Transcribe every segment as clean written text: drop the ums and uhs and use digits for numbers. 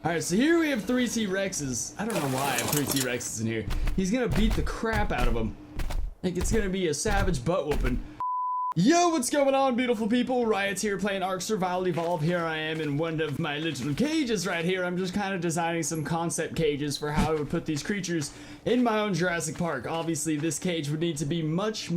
Alright, so here we have 3 T-Rexes. I don't know why I have 3 T-Rexes in here. He's gonna beat the crap out of them. Like it's gonna be a savage butt whooping. Yo, what's going on, beautiful people? Riot's here playing Ark Survival Evolved. Here I am in one of my little cages right here. I'm just kind of designing some concept cages for how I would put these creatures in my own Jurassic Park. Obviously, this cage would need to be much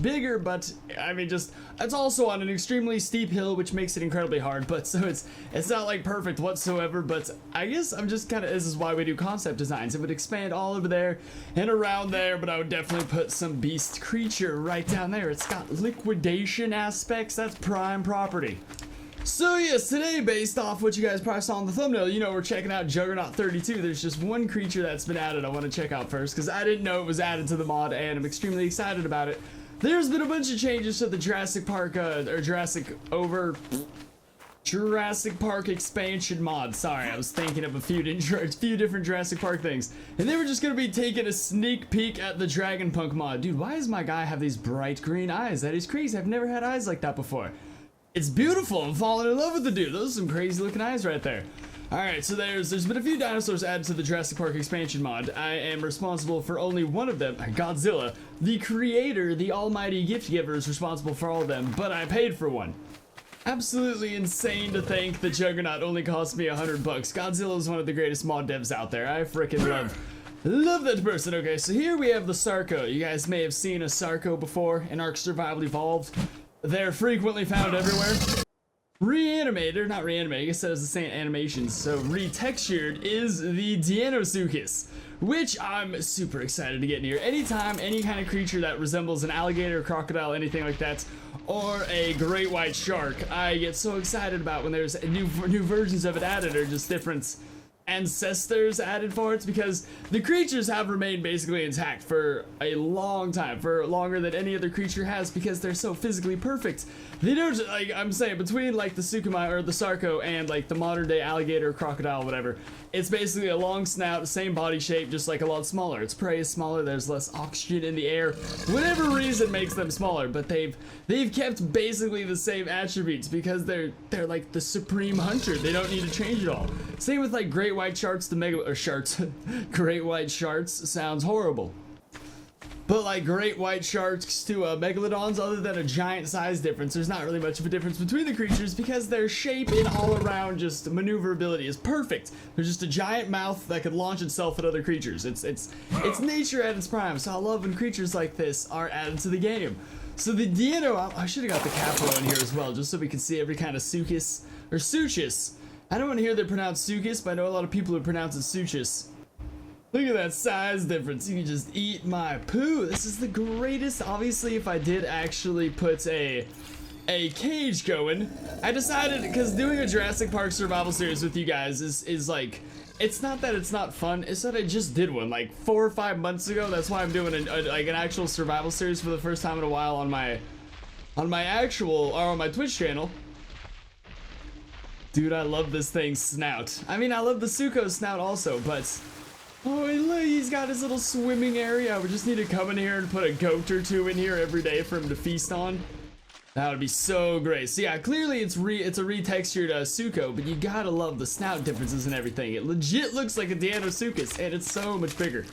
bigger, but I mean, it's also on an extremely steep hill, which makes it incredibly hard. But so it's not like perfect whatsoever. But I guess I'm just kind of, this is why we do concept designs. It would expand all over there and around there, but I would definitely put some beast creature right down there. It's got liquidation aspects. That's prime property. So yes, today, based off what you guys probably saw in the thumbnail, you know, we're checking out Juggernaut 32. There's just one creature that's been added I want to check out first, because I didn't know it was added to the mod, and I'm extremely excited about it. There's been a bunch of changes to the Jurassic Park, Jurassic Park expansion mod. Sorry, I was thinking of a few different Jurassic Park things. And they were just gonna be taking a sneak peek at the Dragon Punk mod. Dude, why does my guy have these bright green eyes? That is crazy. I've never had eyes like that before. It's beautiful. I'm falling in love with the dude. Those are some crazy looking eyes right there. Alright, so there's been a few dinosaurs added to the Jurassic Park expansion mod. I am responsible for only one of them, Godzilla. The creator, the almighty gift giver, is responsible for all of them, but I paid for one. Absolutely insane to think the Juggernaut only cost me $100. Godzilla is one of the greatest mod devs out there. I freaking love that person. Okay, so here we have the Sarco. You guys may have seen a Sarco before in Ark Survival Evolved. They're frequently found everywhere. Reanimated, not reanimated, I guess that is the same animations. So retextured is the Dinosaurs, which I'm super excited to get near. Anytime any kind of creature that resembles an alligator, crocodile, anything like that, or a great white shark, I get so excited about when there's new versions of it added, or just different ancestors added for it, because the creatures have remained basically intact for a long time, for longer than any other creature has, because they're so physically perfect. They don't, like I'm saying, between like the Sukumai or the Sarco and like the modern day alligator, crocodile, whatever, it's basically a long snout, same body shape, just like a lot smaller. Its prey is smaller, there's less oxygen in the air, whatever reason makes them smaller, but they've kept basically the same attributes because they're like the supreme hunter. They don't need to change it all. Same with like great white sharks to great white sharks sounds horrible. But like great white sharks to megalodons, other than a giant size difference, there's not really much of a difference between the creatures because their shape and all around just maneuverability is perfect. There's just a giant mouth that could launch itself at other creatures. It's nature at its prime. So I love when creatures like this are added to the game. So the Dino, I should have got the capo in here as well, just so we can see every kind of Suchus or Suchus. I don't want to hear they're pronounced Suchus, but I know a lot of people who pronounce it Suchus. Look at that size difference. You can just eat my poo. This is the greatest. Obviously, if I did actually put a cage going, I decided, because doing a Jurassic Park survival series with you guys is like, it's not that it's not fun, it's that I just did one like 4 or 5 months ago. That's why I'm doing like an actual survival series for the first time in a while on my Twitch channel. Dude, I love this thing's snout. I mean, I love the Suko's snout also, but oh, look, he's got his little swimming area. We just need to come in here and put a goat or two in here every day for him to feast on. That would be so great. So yeah, clearly it's a retextured Suko, but you gotta love the snout differences and everything. It legit looks like a Deinosuchus, and it's so much bigger.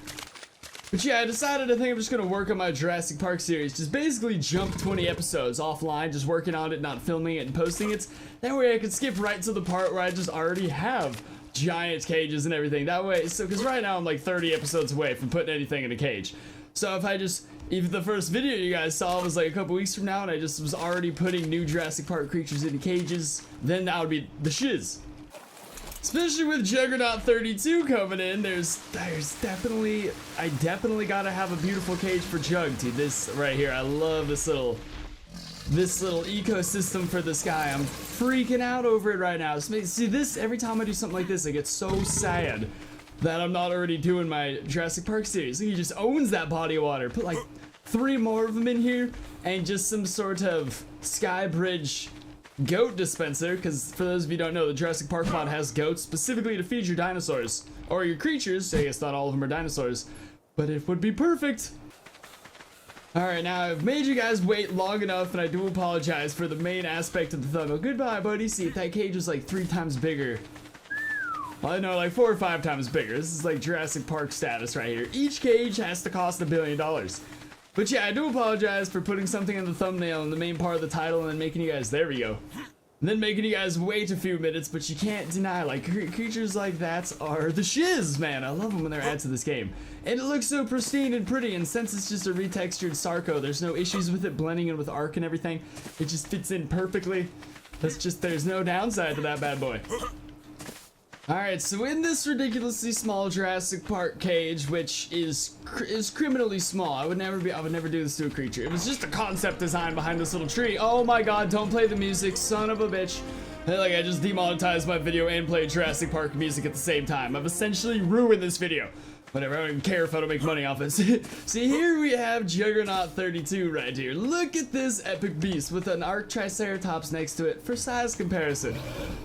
But yeah, I decided I think I'm just gonna work on my Jurassic Park series. Just basically jump 20 episodes offline, just working on it, not filming it and posting it. That way I could skip right to the part where I just already have giant cages and everything. That way, so because right now I'm like 30 episodes away from putting anything in a cage. So if I just, even the first video you guys saw was like a couple weeks from now and I just was already putting new Jurassic Park creatures into cages, then that would be the shiz. Especially with Juggernaut 32 coming in, there's definitely, I definitely gotta have a beautiful cage for Jug, dude. This right here, I love this little ecosystem for this guy. I'm freaking out over it right now. See this, every time I do something like this, I get so sad that I'm not already doing my Jurassic Park series. He just owns that body of water. Put like 3 more of them in here and just some sort of sky bridge goat dispenser, because for those of you who don't know, the Jurassic Park mod has goats specifically to feed your dinosaurs or your creatures. I guess not all of them are dinosaurs, but it would be perfect. Alright, now I've made you guys wait long enough, and I do apologize for the main aspect of the thumbnail. Goodbye, buddy. See, if that cage was like 3 times bigger, I know, like 4 or 5 times bigger. This is like Jurassic Park status right here. Each cage has to cost $1 billion. But yeah, I do apologize for putting something in the thumbnail in the main part of the title and then making you guys, there we go. And then making you guys wait a few minutes, but you can't deny, like, creatures like that are the shiz, man. I love them when they're added to this game. And it looks so pristine and pretty, and since it's just a retextured Sarco, there's no issues with it blending in with Ark and everything. It just fits in perfectly. There's no downside to that bad boy. Alright, so in this ridiculously small Jurassic Park cage, which is criminally small, I would never do this to a creature. It was just a concept design behind this little tree. Oh my god, don't play the music, son of a bitch. Like, I just demonetized my video and played Jurassic Park music at the same time. I've essentially ruined this video. Whatever, I don't even care if I don't make money off it. See, here we have Juggernaut 32 right here. Look at this epic beast with an Arc Triceratops next to it for size comparison.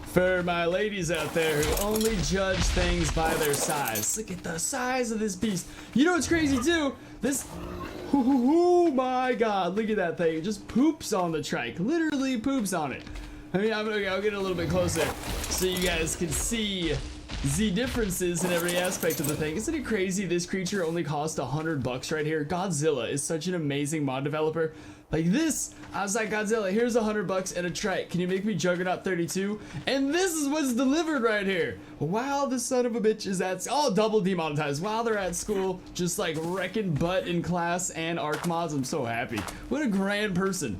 For my ladies out there who only judge things by their size. Look at the size of this beast. You know what's crazy too? This, oh my god, look at that thing. It just poops on the trike, literally poops on it. I mean, I'll get a little bit closer so you guys can see the differences in every aspect of the thing. Isn't it crazy this creature only cost $100 right here? Godzilla is such an amazing mod developer. Like this, I was like, Godzilla, here's $100 and a trike. Can you make me Juggernaut 32? And this is what's delivered right here. Wow, this son of a bitch is at, oh, double demonetized. While they're at school, just like wrecking butt in class and Arc mods. I'm so happy. What a grand person.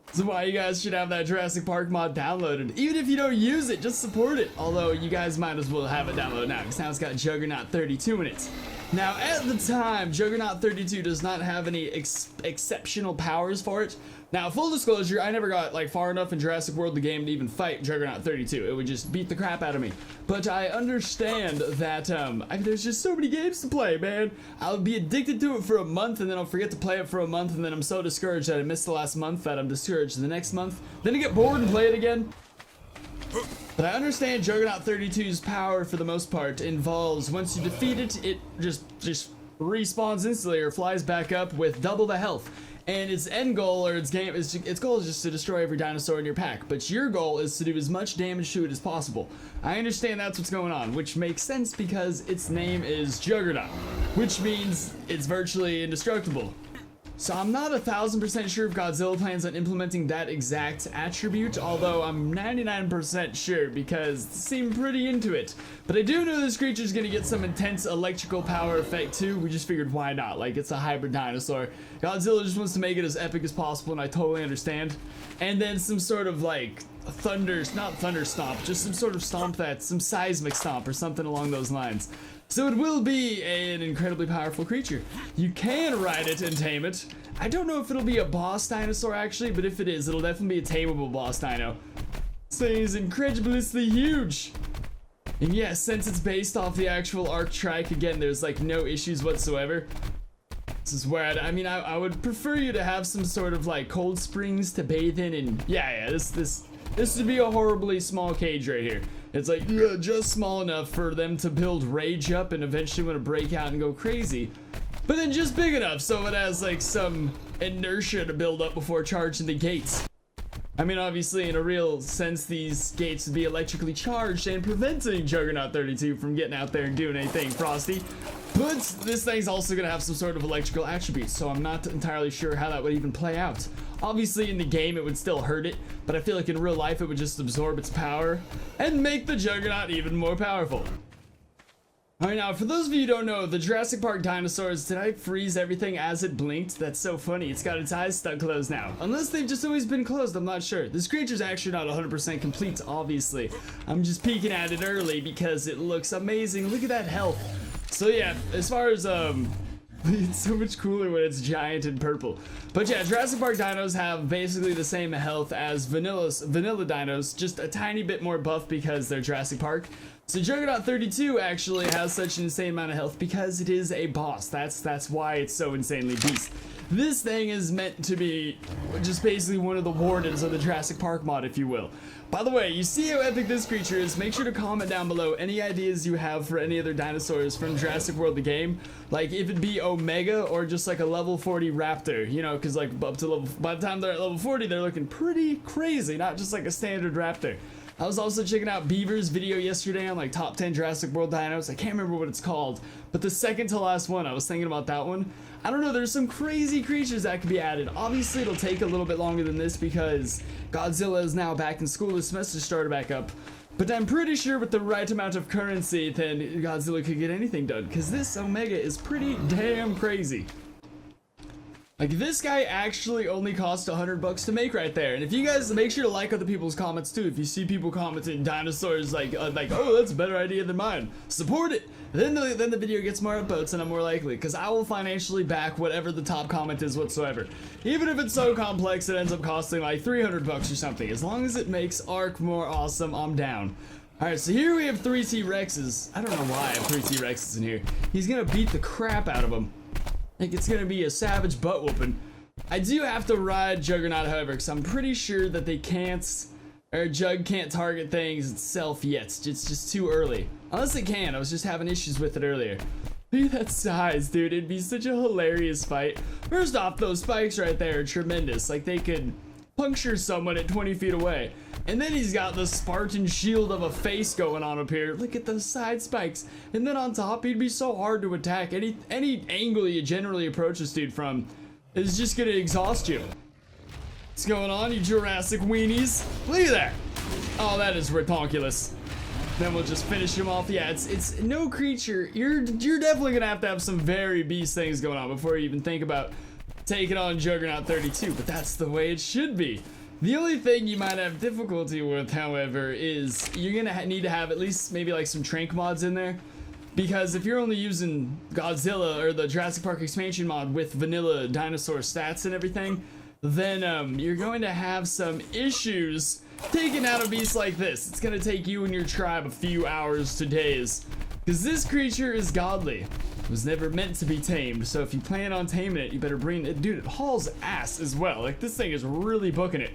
This is why you guys should have that Jurassic Park mod downloaded. Even if you don't use it, just support it. Although you guys might as well have it downloaded now, because now it's got Juggernaut 32 in it. Now at the time, Juggernaut 32 does not have any exceptional powers for it. Now full disclosure, I never got like far enough in Jurassic World the game to even fight Juggernaut 32. It would just beat the crap out of me. But I understand that there's just so many games to play, man. I'll be addicted to it for a month and then I'll forget to play it for a month and then I'm so discouraged that I missed the last month that I'm discouraged the next month. Then I get bored and play it again. But I understand Juggernaut 32's power for the most part involves once you defeat it, it just respawns instantly or flies back up with double the health. And its end goal, or its goal is just to destroy every dinosaur in your pack. But your goal is to do as much damage to it as possible. I understand that's what's going on, which makes sense because its name is Juggernaut, which means it's virtually indestructible. So I'm not 1000% sure if Godzilla plans on implementing that exact attribute, although I'm 99% sure because they seem pretty into it. But I do know this creature's gonna get some intense electrical power effect too. We just figured why not, like it's a hybrid dinosaur. Godzilla just wants to make it as epic as possible and I totally understand. And then some sort of like not thunder stomp, just some sort of stomp that's some seismic stomp or something along those lines. So it will be an incredibly powerful creature. You can ride it and tame it. I don't know if it'll be a boss dinosaur actually, but if it is, it'll definitely be a tameable boss dino. This thing is incredulously huge. And yes, since it's based off the actual Arc Trike, again, there's like no issues whatsoever. This is where I would prefer you to have some sort of like cold springs to bathe in, and yeah, this would be a horribly small cage right here. It's like, yeah, just small enough for them to build rage up and eventually want to break out and go crazy. But then just big enough so it has like some inertia to build up before charging the gates. I mean, obviously in a real sense, these gates would be electrically charged and preventing Juggernaut 32 from getting out there and doing anything frosty. But this thing's also gonna have some sort of electrical attributes, so I'm not entirely sure how that would even play out. Obviously in the game it would still hurt it, but I feel like in real life it would just absorb its power and make the Juggernaut even more powerful. Alright, now for those of you who don't know, the Jurassic Park dinosaurs, did I freeze everything as it blinked? That's so funny, it's got its eyes stuck closed now. Unless they've just always been closed, I'm not sure. This creature's actually not 100% complete, obviously. I'm just peeking at it early because it looks amazing. Look at that health. So yeah, as far as it's so much cooler when it's giant and purple. But yeah, Jurassic Park dinos have basically the same health as vanilla dinos, just a tiny bit more buff because they're Jurassic Park. So Juggernaut 32 actually has such an insane amount of health because it is a boss. That's why it's so insanely beast. This thing is meant to be just basically one of the wardens of the Jurassic Park mod, if you will. By the way, you see how epic this creature is? Make sure to comment down below any ideas you have for any other dinosaurs from Jurassic World the game. Like if it'd be Omega or just like a level 40 raptor, you know, because like up to by the time they're at level 40, they're looking pretty crazy, not just like a standard raptor. I was also checking out Beaver's video yesterday on like top 10 Jurassic World dinos. I can't remember what it's called, but the second to last one, I was thinking about that one. I don't know, there's some crazy creatures that could be added. Obviously, it'll take a little bit longer than this because Godzilla is now back in school. The semester started back up. But I'm pretty sure with the right amount of currency, then Godzilla could get anything done. Because this Omega is pretty damn crazy. Like, this guy actually only cost $100 to make right there. And if you guys make sure to like other people's comments too. If you see people commenting dinosaurs like oh, that's a better idea than mine, support it. Then the video gets more upvotes and I'm more likely, because I will financially back whatever the top comment is whatsoever. Even if it's so complex it ends up costing like $300 or something. As long as it makes Ark more awesome, I'm down. Alright, so here we have 3 T-Rexes. I don't know why I have 3 T-Rexes in here. He's gonna beat the crap out of them. Like, it's gonna be a savage butt whooping. I do have to ride Juggernaut, however, because I'm pretty sure that they can't, or Jug can't target things itself yet. It's just too early. Unless it can. I was just having issues with it earlier. Look at that size, dude. It'd be such a hilarious fight. First off, those spikes right there are tremendous. Like, they could puncture someone at 20 feet away. And then he's got the Spartan shield of a face going on up here. Look at those side spikes. And then on top, he'd be so hard to attack. Any angle you generally approach this dude from is just gonna exhaust you. What's going on, you Jurassic weenies? Look at that. Oh, that is ridiculous. Then we'll just finish him off. Yeah, it's no creature. You're definitely gonna have to have some very beast things going on before you even think about taking on Juggernaut 32, but that's the way it should be. The only thing you might have difficulty with, however, is you're gonna need to have at least maybe like some trank mods in there, because if you're only using Godzilla or the Jurassic Park expansion mod with vanilla dinosaur stats and everything, then you're going to have some issues taking out a beast like this. It's gonna take you and your tribe a few hours to days, because this creature is godly. It was never meant to be tamed, so if you plan on taming it, you better bring it. Dude, it hauls ass as well. Like, this thing is really booking it.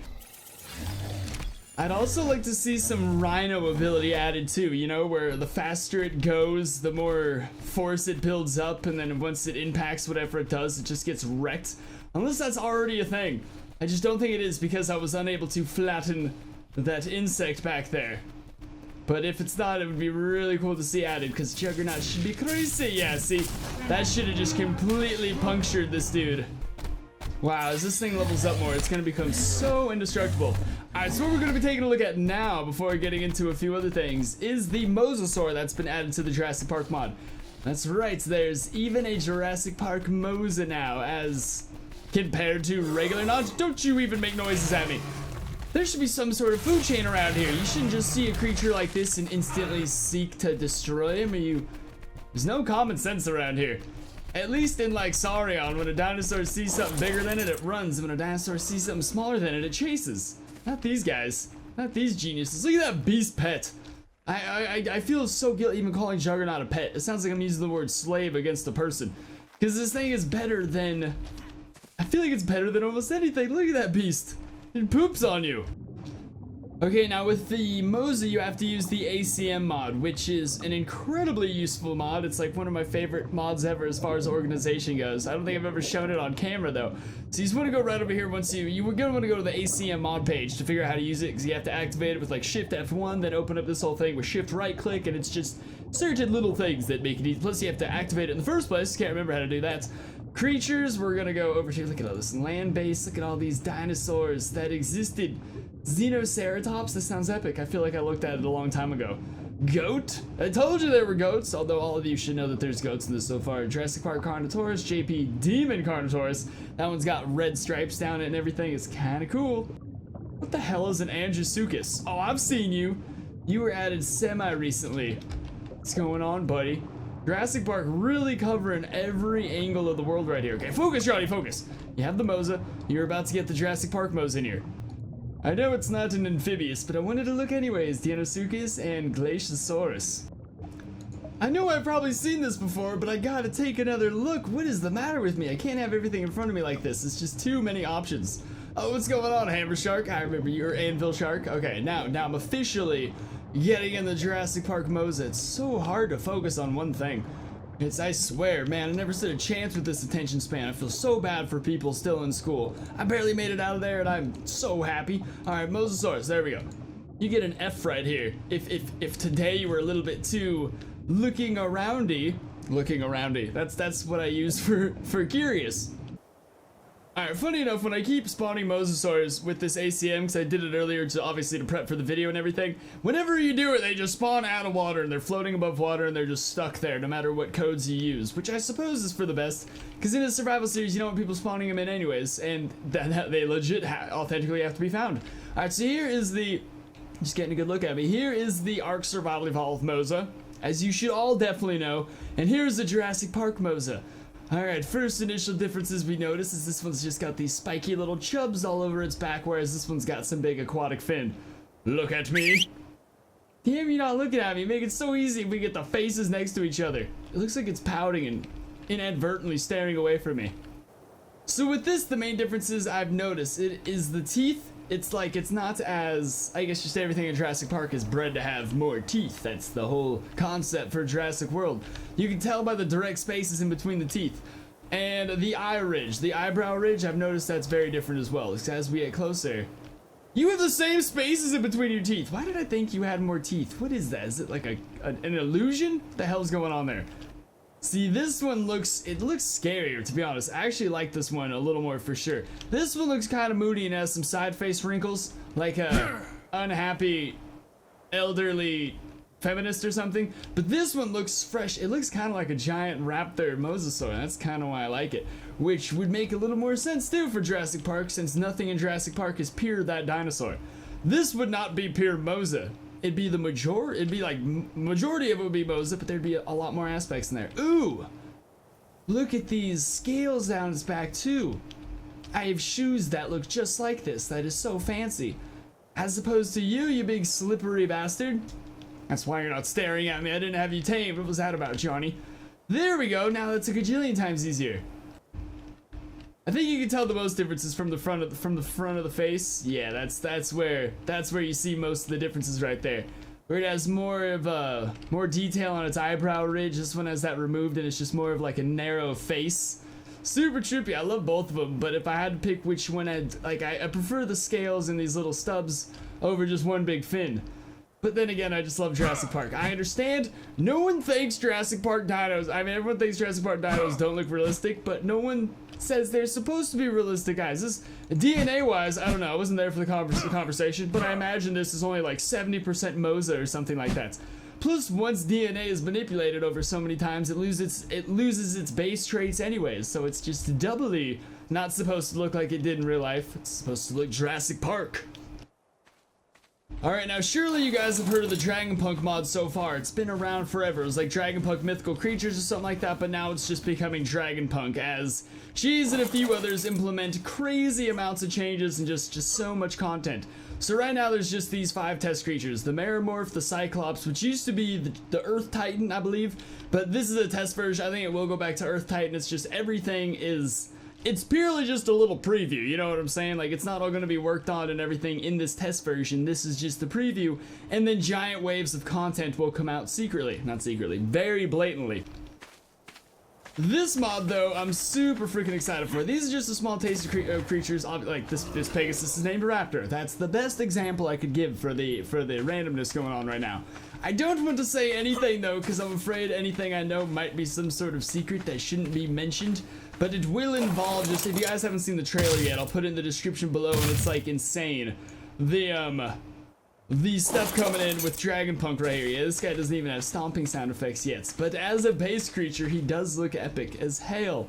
I'd also like to see some Rhino ability added too, you know, where the faster it goes, the more force it builds up, and then once it impacts whatever it does, it just gets wrecked. Unless that's already a thing. I just don't think it is, because I was unable to flatten that insect back there. But if it's not, it would be really cool to see added, because Juggernaut should be crazy. Yeah, see, that should have just completely punctured this dude. Wow, as this thing levels up more, it's going to become so indestructible. Alright, so what we're going to be taking a look at now, before getting into a few other things, is the Mosasaur that's been added to the Jurassic Park mod. That's right, there's even a Jurassic Park Mosa now, as compared to regular. Don't you even make noises at me. There should be some sort of food chain around here. You shouldn't just see a creature like this and instantly seek to destroy him. There's no common sense around here. At least in like Saurion, when a dinosaur sees something bigger than it, it runs. And when a dinosaur sees something smaller than it, it chases. Not these guys. Not these geniuses. Look at that beast pet. I feel so guilty even calling Juggernaut a pet. It sounds like I'm using the word slave against a person. Because this thing is better than... I feel like it's better than almost anything. Look at that beast. It poops on you. Okay, now with the Mosa, you have to use the ACM mod, which is an incredibly useful mod. It's like one of my favorite mods ever as far as organization goes. I don't think I've ever shown it on camera though. So you just want to go right over here once you would want to go to the ACM mod page to figure out how to use it, because you have to activate it with like Shift F1, then open up this whole thing with Shift right click, and it's just certain little things that make it easy. Plus you have to activate it in the first place. Can't remember how to do that. Creatures, we're gonna go over here. Look at all this land base. Look at all these dinosaurs that existed. Xenoceratops, this sounds epic. I feel like I looked at it a long time ago. Goat? I told you there were goats, although all of you should know that there's goats in this so far. Jurassic Park Carnotaurus, JP Demon Carnotaurus. That one's got red stripes down it and everything. It's kind of cool. What the hell is an Angiosuchus? Oh, I've seen you. You were added semi-recently. What's going on, buddy? Jurassic Park really covering every angle of the world right here. Okay, focus, Johnny, focus. You have the Mosa. You're about to get the Jurassic Park Mosa in here. I know it's not an amphibious, but I wanted to look anyways. Dinosaurs and Glaciosaurus. I know I've probably seen this before, but I gotta take another look. What is the matter with me? I can't have everything in front of me like this. It's just too many options. Oh, what's going on, Hammer Shark? I remember you're Anvil Shark. Okay, now I'm officially getting in the Jurassic Park Mosa. It's so hard to focus on one thing. I swear, man, I never stood a chance with this attention span. I feel so bad for people still in school. I barely made it out of there and I'm so happy. Alright, Mosasaurus, there we go. You get an F right here. If today you were a little bit too looking aroundy. That's what I use for curious. Alright, funny enough, when I keep spawning mosasaurs with this ACM, because I did it earlier to prep for the video and everything, whenever you do it, they just spawn out of water, and they're floating above water, and they're just stuck there, no matter what codes you use, which I suppose is for the best, because in a survival series, you don't want people spawning them in anyways, and that they legit authentically have to be found. Alright, so here is the... Just getting a good look at me. Here is the Ark Survival Evolved Mosa, as you should all definitely know, and here's the Jurassic Park Mosa. Alright, first initial differences we notice is this one's just got these spiky little chubs all over its back, whereas this one's got some big aquatic fin. Look at me! Damn, you're not looking at me. Make it so easy if we get the faces next to each other. It looks like it's pouting and inadvertently staring away from me. So with this, the main differences I've noticed, it is the teeth. It's like, it's not as, I guess just everything in Jurassic Park is bred to have more teeth. That's the whole concept for Jurassic World. You can tell by the direct spaces in between the teeth. And the eye ridge, the eyebrow ridge, I've noticed that's very different as well. As we get closer, you have the same spaces in between your teeth. Why did I think you had more teeth? What is that? Is it like an illusion? What the hell's going on there? See, this one looks scarier, to be honest. I actually like this one a little more for sure. This one looks kind of moody and has some side face wrinkles, like a unhappy elderly feminist or something. But this one looks fresh. It looks kind of like a giant raptor mosasaur. That's kind of why I like it, which would make a little more sense too for Jurassic Park, since nothing in Jurassic Park is pure that dinosaur. This would not be pure Mosa. It'd be the majority of it would be Mosa, but there'd be a lot more aspects in there. Ooh! Look at these scales down its back too. I have shoes that look just like this. That is so fancy. As opposed to you, you big slippery bastard. That's why you're not staring at me. I didn't have you tamed. What was that about, Johnny? There we go. Now that's a gajillion times easier. I think you can tell the most differences from the front of the face. Yeah, that's where you see most of the differences right there. Where it has more detail on its eyebrow ridge. This one has that removed, and it's just more of like a narrow face. Super trippy. I love both of them, but if I had to pick which one I prefer the scales and these little stubs over just one big fin. But then again, I just love Jurassic Park. I understand no one thinks Jurassic Park dinos. I mean, everyone thinks Jurassic Park dinos don't look realistic, but no one says they're supposed to be realistic, guys. This DNA-wise, I don't know. I wasn't there for the conversation, but I imagine this is only like 70% Mosa or something like that. Plus, once DNA is manipulated over so many times, it loses its base traits anyways. So it's just doubly not supposed to look like it did in real life. It's supposed to look Jurassic Park. Alright, now surely you guys have heard of the Dragonpunk mod so far. It's been around forever. It was like Dragonpunk Mythical Creatures or something like that, but now it's just becoming Dragonpunk as Cheese and a few others implement crazy amounts of changes and just so much content. So right now there's just these 5 test creatures. The Meramorph, the Cyclops, which used to be the Earth Titan, I believe, but this is a test version. I think it will go back to Earth Titan. It's just everything is... It's purely just a little preview, you know what I'm saying? Like, it's not all going to be worked on and everything in this test version. This is just the preview, and then giant waves of content will come out secretly. Not secretly, very blatantly. This mod, though, I'm super freaking excited for. These are just a small taste of creatures. Like, this Pegasus is named a raptor. That's the best example I could give for the randomness going on right now. I don't want to say anything, though, because I'm afraid anything I know might be some sort of secret that shouldn't be mentioned. But it will involve, just if you guys haven't seen the trailer yet, I'll put it in the description below, and it's like insane. The stuff coming in with Dragonpunk right here. Yeah, this guy doesn't even have stomping sound effects yet. But as a base creature, he does look epic as hell.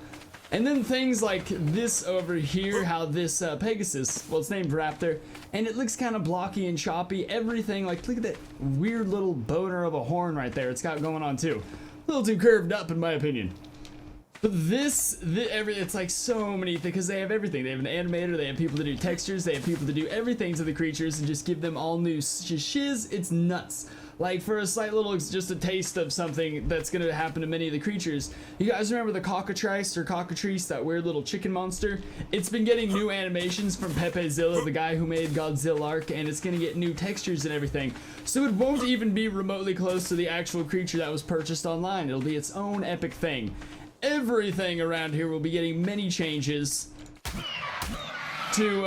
And then things like this over here, how this Pegasus, well, it's named Raptor, and it looks kind of blocky and choppy. Everything, like, look at that weird little boner of a horn right there it's got going on too. A little too curved up in my opinion. But it's like so many things, because they have everything. They have an animator, they have people to do textures, they have people to do everything to the creatures and just give them all new shiz. It's nuts. Like, for a slight little, just a taste of something that's gonna happen to many of the creatures. You guys remember the cockatrice or cockatrice, that weird little chicken monster? It's been getting new animations from Pepe Zilla, the guy who made Godzilla Arc, and it's gonna get new textures and everything. So it won't even be remotely close to the actual creature that was purchased online. It'll be its own epic thing. Everything around here will be getting many changes to,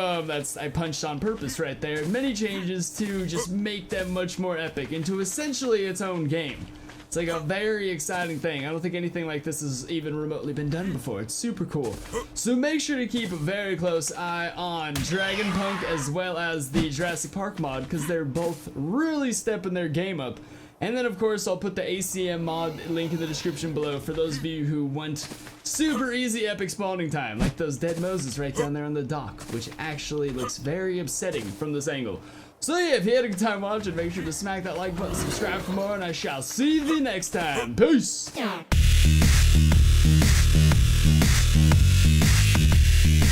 I punched on purpose right there. Many changes to just make them much more epic into essentially its own game. It's like a very exciting thing. I don't think anything like this has even remotely been done before. It's super cool. So make sure to keep a very close eye on Dragon Punk as well as the Jurassic Park mod, because they're both really stepping their game up. And then of course I'll put the ACM mod link in the description below for those of you who want super easy epic spawning time, like those dead Moses right down there on the dock, which actually looks very upsetting from this angle. So yeah, if you had a good time watching, make sure to smack that like button, subscribe for more, and I shall see you next time. Peace!